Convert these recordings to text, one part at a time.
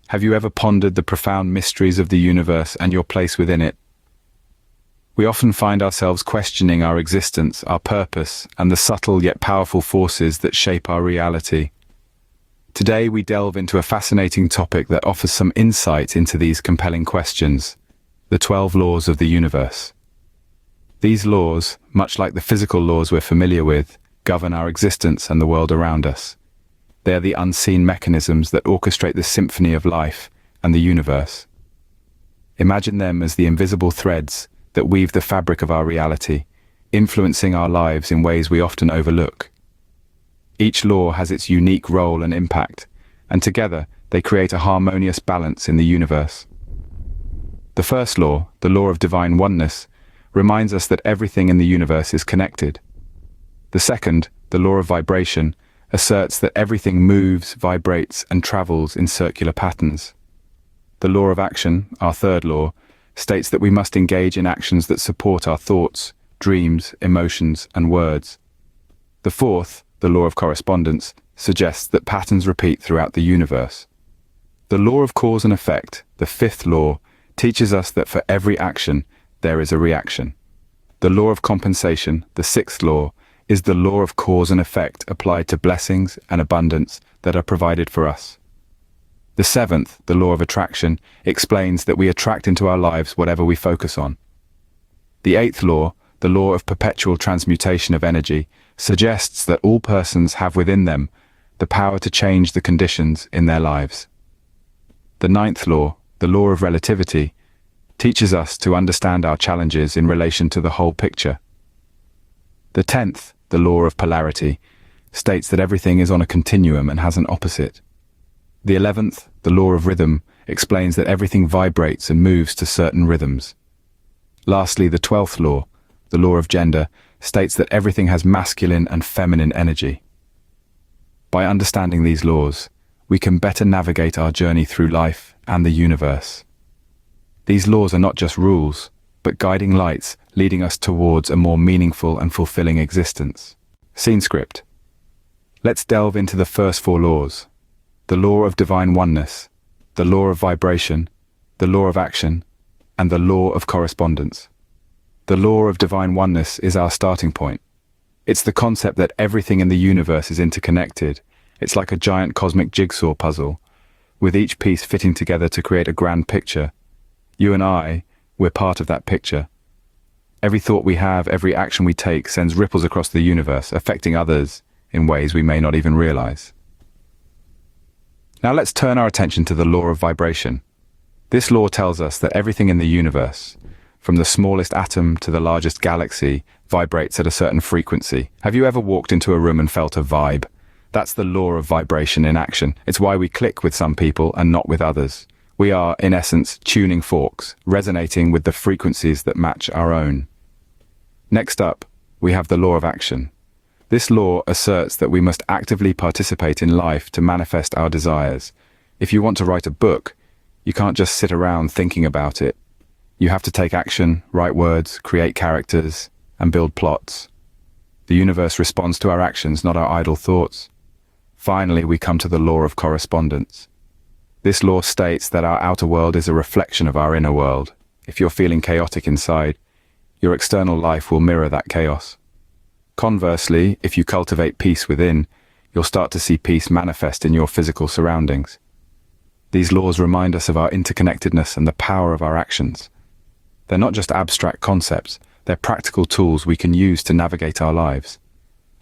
Have you ever pondered the profound mysteries of the universe and your place within it? We often find ourselves questioning our existence, our purpose, and the subtle yet powerful forces that shape our reality. Today we delve into a fascinating topic that offers some insight into these compelling questions: the 12 laws of the universe. These laws, much like the physical laws we're familiar with, govern our existence and the world around us. They are the unseen mechanisms that orchestrate the symphony of life and the universe. Imagine them as the invisible threads that weave the fabric of our reality, influencing our lives in ways we often overlook. Each law has its unique role and impact, and together they create a harmonious balance in the universe. The first law, the law of divine oneness, reminds us that everything in the universe is connected. The second, the law of vibration, asserts that everything moves, vibrates, and travels in circular patterns. The law of action, our third law, states that we must engage in actions that support our thoughts, dreams, emotions, and words. The fourth, the law of correspondence, suggests that patterns repeat throughout the universe. The law of cause and effect, the fifth law, teaches us that for every action, there is a reaction. The law of compensation, the sixth law, is the law of cause and effect applied to blessings and abundance that are provided for us. The seventh, the law of attraction, explains that we attract into our lives whatever we focus on. The eighth law, the law of perpetual transmutation of energy, suggests that all persons have within them the power to change the conditions in their lives. The ninth law, the law of relativity, teaches us to understand our challenges in relation to the whole picture. The 10th, the law of polarity, states that everything is on a continuum and has an opposite. The 11th, the law of rhythm, explains that everything vibrates and moves to certain rhythms. Lastly, the 12th law, the law of gender, states that everything has masculine and feminine energy. By understanding these laws, we can better navigate our journey through life and the universe. These laws are not just rules, but guiding lights leading us towards a more meaningful and fulfilling existence. Scene script. Let's delve into the first four laws: the law of divine oneness, the law of vibration, the law of action, and the law of correspondence. The law of divine oneness is our starting point. It's the concept that everything in the universe is interconnected. It's like a giant cosmic jigsaw puzzle, with each piece fitting together to create a grand picture. You and I, we're part of that picture. Every thought we have, every action we take sends ripples across the universe, affecting others in ways we may not even realize. Now let's turn our attention to the law of vibration. This law tells us that everything in the universe, from the smallest atom to the largest galaxy, vibrates at a certain frequency. Have you ever walked into a room and felt a vibe? That's the law of vibration in action. It's why we click with some people and not with others. We are, in essence, tuning forks, resonating with the frequencies that match our own. Next up, we have the law of action. This law asserts that we must actively participate in life to manifest our desires. If you want to write a book, you can't just sit around thinking about it. You have to take action, write words, create characters, and build plots. The universe responds to our actions, not our idle thoughts. Finally, we come to the law of correspondence. This law states that our outer world is a reflection of our inner world. If you're feeling chaotic inside, your external life will mirror that chaos. Conversely, if you cultivate peace within, you'll start to see peace manifest in your physical surroundings. These laws remind us of our interconnectedness and the power of our actions. They're not just abstract concepts, they're practical tools we can use to navigate our lives.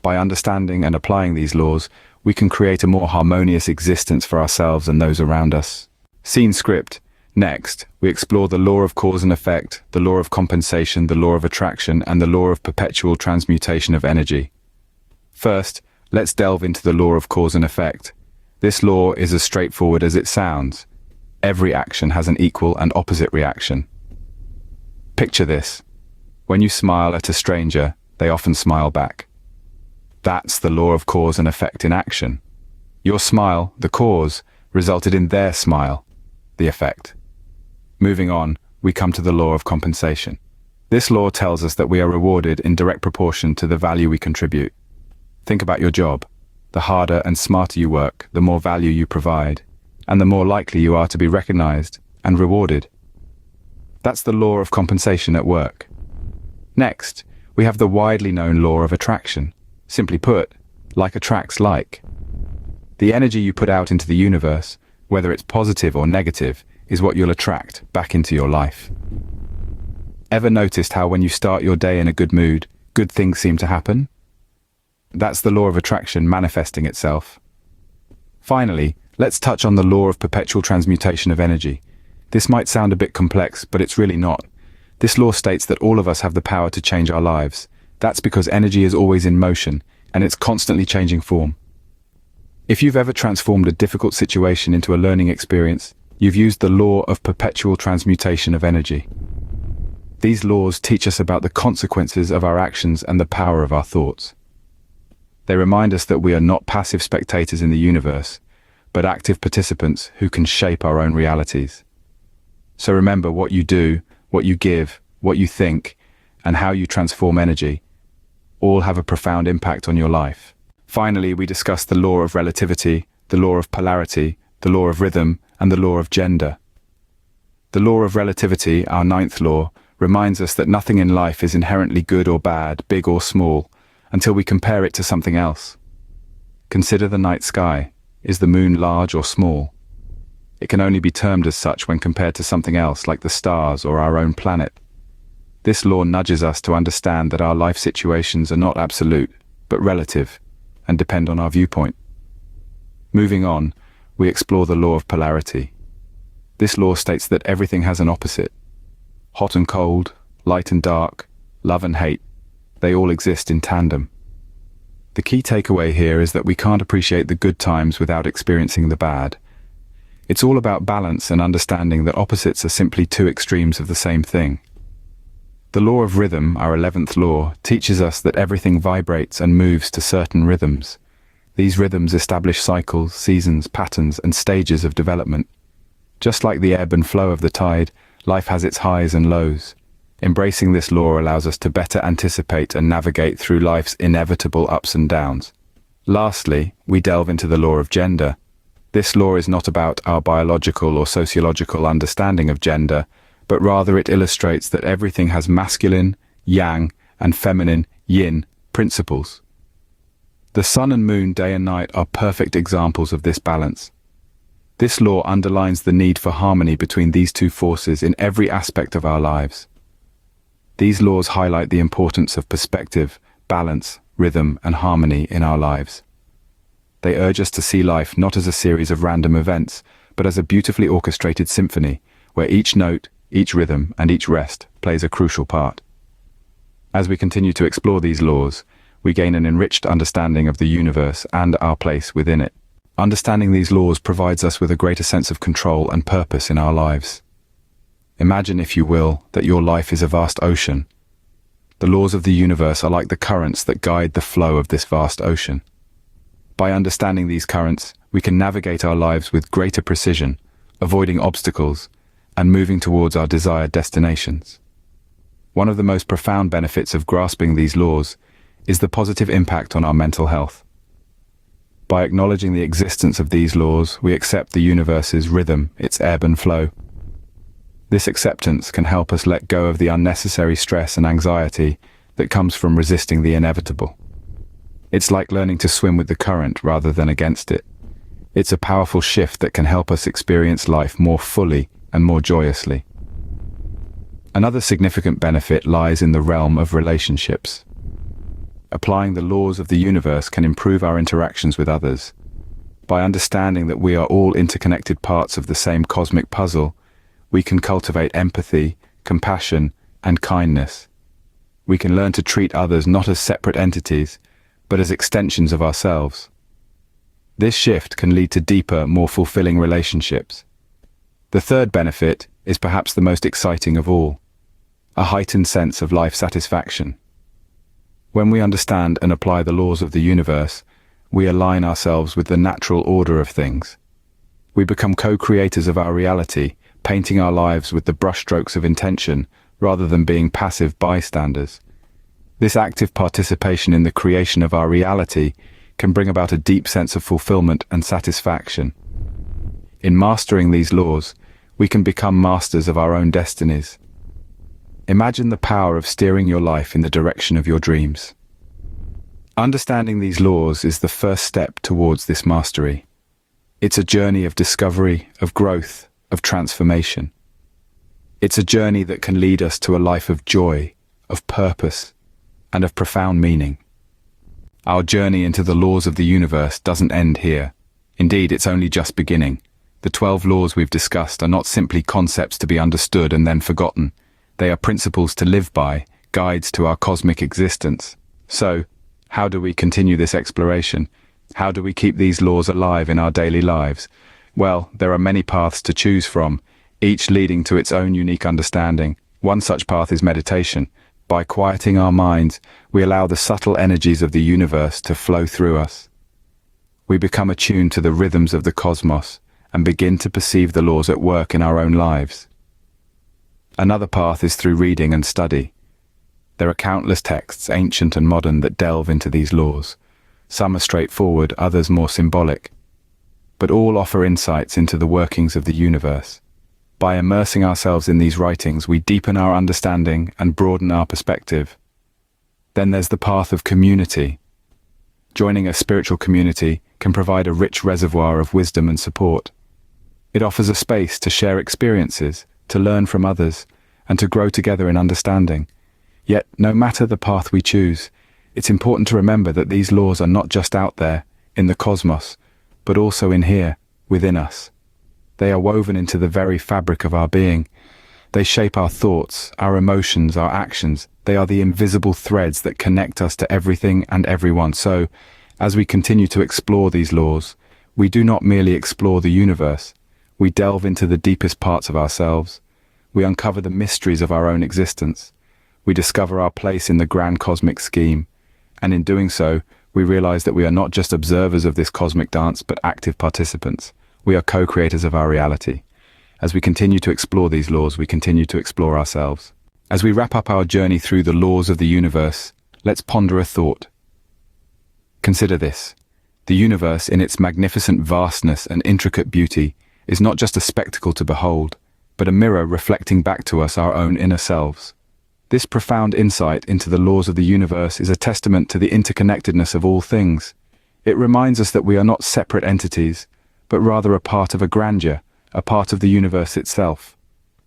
By understanding and applying these laws, we can create a more harmonious existence for ourselves and those around us. Scene script. Next, we explore the law of cause and effect, the law of compensation, the law of attraction, and the law of perpetual transmutation of energy. First, let's delve into the law of cause and effect. This law is as straightforward as it sounds. Every action has an equal and opposite reaction. Picture this. When you smile at a stranger, they often smile back. That's the law of cause and effect in action. Your smile, the cause, resulted in their smile, the effect. Moving on, we come to the law of compensation. This law tells us that we are rewarded in direct proportion to the value we contribute. Think about your job. The harder and smarter you work, the more value you provide. and the more likely you are to be recognized and rewarded. That's the law of compensation at work. Next, we have the widely known law of attraction. Simply put, like attracts like. The energy you put out into the universe, whether it's positive or negative, is what you'll attract back into your life. Ever noticed how when you start your day in a good mood, good things seem to happen? That's the law of attraction manifesting itself. Finally, let's touch on the law of perpetual transmutation of energy. This might sound a bit complex, but it's really not. This law states that all of us have the power to change our lives. That's because energy is always in motion, and it's constantly changing form. If you've ever transformed a difficult situation into a learning experience, you've used the law of perpetual transmutation of energy. These laws teach us about the consequences of our actions and the power of our thoughts. They remind us that we are not passive spectators in the universe, but active participants who can shape our own realities. So remember, what you do, what you give, what you think, and how you transform energy all have a profound impact on your life. Finally, we discussed the law of relativity, the law of polarity, the law of rhythm, and the law of gender. The law of relativity, our ninth law, reminds us that nothing in life is inherently good or bad, big or small, until we compare it to something else. Consider the night sky. Is the moon large or small? It can only be termed as such when compared to something else like the stars or our own planet. This law nudges us to understand that our life situations are not absolute, but relative, and depend on our viewpoint. Moving on, we explore the law of polarity. This law states that everything has an opposite. Hot and cold, light and dark, love and hate, they all exist in tandem. The key takeaway here is that we can't appreciate the good times without experiencing the bad. It's all about balance and understanding that opposites are simply two extremes of the same thing. The law of rhythm, our 11th law, teaches us that everything vibrates and moves to certain rhythms. These rhythms establish cycles, seasons, patterns, and stages of development. Just like the ebb and flow of the tide, life has its highs and lows. Embracing this law allows us to better anticipate and navigate through life's inevitable ups and downs. Lastly, we delve into the law of gender. This law is not about our biological or sociological understanding of gender, but rather it illustrates that everything has masculine, yang, and feminine, yin, principles. The sun and moon, day and night, are perfect examples of this balance. This law underlines the need for harmony between these two forces in every aspect of our lives. These laws highlight the importance of perspective, balance, rhythm, and harmony in our lives. They urge us to see life not as a series of random events, but as a beautifully orchestrated symphony, where each note, each rhythm, and each rest plays a crucial part. As we continue to explore these laws, we gain an enriched understanding of the universe and our place within it. Understanding these laws provides us with a greater sense of control and purpose in our lives. Imagine, if you will, that your life is a vast ocean. The laws of the universe are like the currents that guide the flow of this vast ocean. By understanding these currents, we can navigate our lives with greater precision, avoiding obstacles, and moving towards our desired destinations. One of the most profound benefits of grasping these laws is the positive impact on our mental health. By acknowledging the existence of these laws, we accept the universe's rhythm, its ebb and flow. This acceptance can help us let go of the unnecessary stress and anxiety that comes from resisting the inevitable. It's like learning to swim with the current rather than against it. It's a powerful shift that can help us experience life more fully and more joyously. Another significant benefit lies in the realm of relationships. Applying the laws of the universe can improve our interactions with others. By understanding that we are all interconnected parts of the same cosmic puzzle, we can cultivate empathy, compassion, and kindness. We can learn to treat others not as separate entities, but as extensions of ourselves. This shift can lead to deeper, more fulfilling relationships. The third benefit is perhaps the most exciting of all: a heightened sense of life satisfaction. When we understand and apply the laws of the universe, we align ourselves with the natural order of things. We become co-creators of our reality, painting our lives with the brushstrokes of intention rather than being passive bystanders. This active participation in the creation of our reality can bring about a deep sense of fulfillment and satisfaction. In mastering these laws, we can become masters of our own destinies. Imagine the power of steering your life in the direction of your dreams. Understanding these laws is the first step towards this mastery. It's a journey of discovery, of growth, of transformation. It's a journey that can lead us to a life of joy, of purpose, and of profound meaning. Our journey into the laws of the universe doesn't end here. Indeed, it's only just beginning. The 12 laws we've discussed are not simply concepts to be understood and then forgotten. They are principles to live by, guides to our cosmic existence. So, how do we continue this exploration? How do we keep these laws alive in our daily lives? Well, there are many paths to choose from, each leading to its own unique understanding. One such path is meditation. By quieting our minds, we allow the subtle energies of the universe to flow through us. We become attuned to the rhythms of the cosmos and begin to perceive the laws at work in our own lives. Another path is through reading and study. There are countless texts, ancient and modern, that delve into these laws. Some are straightforward, others more symbolic. But all offer insights into the workings of the universe. By immersing ourselves in these writings, we deepen our understanding and broaden our perspective. Then there's the path of community. Joining a spiritual community can provide a rich reservoir of wisdom and support. It offers a space to share experiences, to learn from others, and to grow together in understanding. Yet, no matter the path we choose, it's important to remember that these laws are not just out there, in the cosmos, but also in here, within us. They are woven into the very fabric of our being. They shape our thoughts, our emotions, our actions. They are the invisible threads that connect us to everything and everyone. So, as we continue to explore these laws, we do not merely explore the universe. We delve into the deepest parts of ourselves. We uncover the mysteries of our own existence. We discover our place in the grand cosmic scheme. And in doing so, we realize that we are not just observers of this cosmic dance, but active participants. We are co-creators of our reality. As we continue to explore these laws, we continue to explore ourselves. As we wrap up our journey through the laws of the universe, let's ponder a thought. Consider this. The universe, in its magnificent vastness and intricate beauty, is not just a spectacle to behold, but a mirror reflecting back to us our own inner selves. This profound insight into the laws of the universe is a testament to the interconnectedness of all things. It reminds us that we are not separate entities, but rather a part of a grandeur, a part of the universe itself.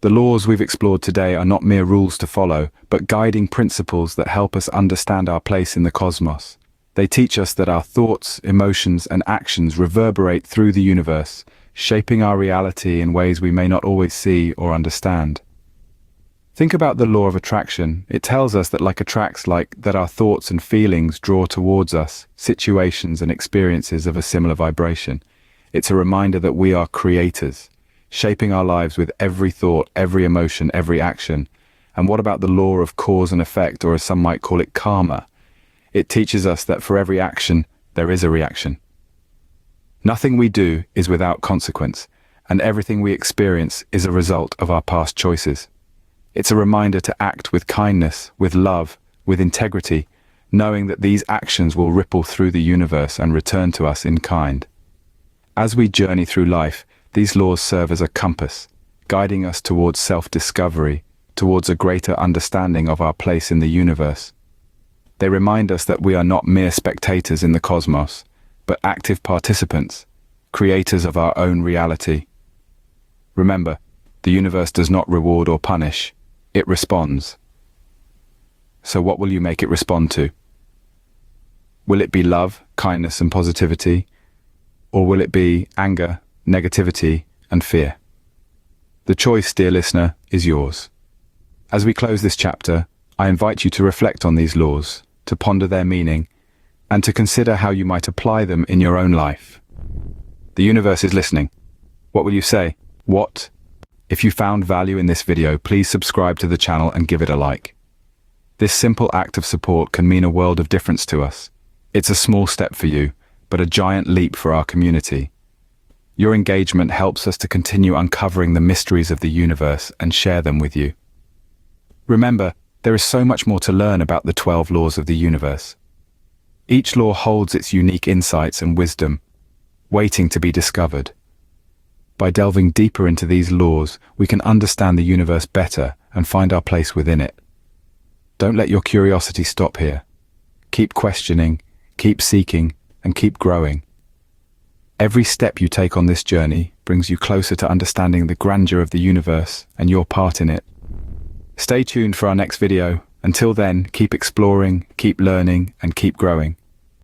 The laws we've explored today are not mere rules to follow, but guiding principles that help us understand our place in the cosmos. They teach us that our thoughts, emotions, and actions reverberate through the universe, shaping our reality in ways we may not always see or understand. Think about the law of attraction. It tells us that that our thoughts and feelings draw towards us situations and experiences of a similar vibration. It's a reminder that we are creators, shaping our lives with every thought, every emotion, every action. And what about the law of cause and effect, or as some might call it, karma? It teaches us that for every action, there is a reaction. Nothing we do is without consequence, and everything we experience is a result of our past choices. It's a reminder to act with kindness, with love, with integrity, knowing that these actions will ripple through the universe and return to us in kind. As we journey through life, these laws serve as a compass, guiding us towards self-discovery, towards a greater understanding of our place in the universe. They remind us that we are not mere spectators in the cosmos, but active participants, creators of our own reality. Remember, the universe does not reward or punish. It responds. So what will you make it respond to? Will it be love, kindness, and positivity? Or will it be anger, negativity, and fear? The choice, dear listener, is yours. As we close this chapter, I invite you to reflect on these laws, to ponder their meaning, and to consider how you might apply them in your own life. The universe is listening. What will you say? What? If you found value in this video, please subscribe to the channel and give it a like. This simple act of support can mean a world of difference to us. It's a small step for you, but a giant leap for our community. Your engagement helps us to continue uncovering the mysteries of the universe and share them with you. Remember, there is so much more to learn about the 12 laws of the universe. Each law holds its unique insights and wisdom, waiting to be discovered. By delving deeper into these laws, we can understand the universe better and find our place within it. Don't let your curiosity stop here. Keep questioning, keep seeking, and keep growing. Every step you take on this journey brings you closer to understanding the grandeur of the universe and your part in it. Stay tuned for our next video. Until then, keep exploring, keep learning, and keep growing.